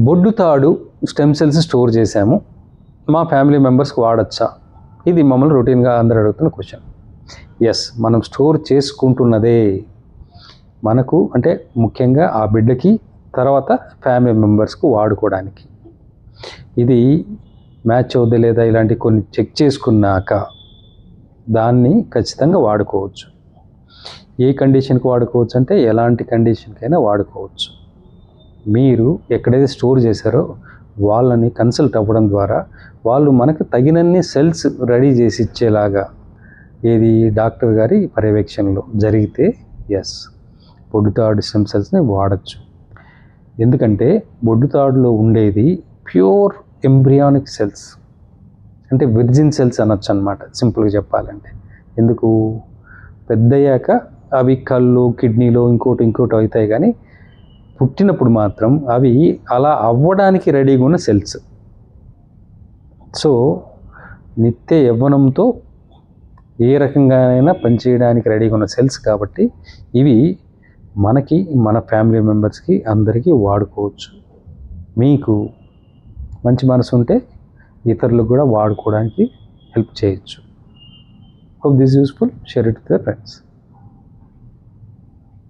బొడ్డు తాడు stem cells store చేశాము, మా ఫ్యామిలీ మెంబర్స్కి వాడచ్చా? ఇది మమ్మల్ని రొటీన్గా అందరూ అడుగుతున్న క్వశ్చన్. ఎస్, మనం స్టోర్ చేసుకుంటున్నదే మనకు, అంటే ముఖ్యంగా ఆ బిడ్డకి, తర్వాత ఫ్యామిలీ మెంబర్స్కు వాడుకోవడానికి. ఇది మ్యాచ్ అవుద్దా లేదా ఇలాంటి కొన్ని చెక్ చేసుకున్నాక దాన్ని ఖచ్చితంగా వాడుకోవచ్చు. ఏ కండిషన్కి వాడుకోవచ్చు అంటే ఎలాంటి కండిషన్కైనా వాడుకోవచ్చు. మీరు ఎక్కడైతే స్టోర్ చేశారో వాళ్ళని కన్సల్ట్ అవ్వడం ద్వారా వాళ్ళు మనకు తగినన్ని సెల్స్ రెడీ చేసి ఇచ్చేలాగా ఏది డాక్టర్ గారి పర్యవేక్షణలో జరిగితే ఎస్, బొడ్డుతాడు స్టెమ్ సెల్స్ని వాడచ్చు. ఎందుకంటే బొడ్డుతాడులో ఉండేది ప్యూర్ ఎంబ్రియానిక్ సెల్స్, అంటే విర్జిన్ సెల్స్ అనొచ్చు అనమాట సింపుల్గా చెప్పాలంటే. ఎందుకు, పెద్దయ్యాక అవి కళ్ళు, కిడ్నీలో ఇంకోటి అవుతాయి, కానీ పుట్టినప్పుడు మాత్రం అవి అలా అవ్వడానికి రెడీగా ఉన్న సెల్స్. సో నిత్య యవ్వనంతో ఏ రకంగానైనా పనిచేయడానికి రెడీగా ఉన్న సెల్స్ కాబట్టి ఇవి మనకి, మన ఫ్యామిలీ మెంబర్స్కి అందరికీ వాడుకోవచ్చు. మీకు మంచి మనసు ఉంటే ఇతరులకు కూడా వాడుకోవడానికి హెల్ప్ చేయొచ్చు. Hope this useful. Share it with your friends.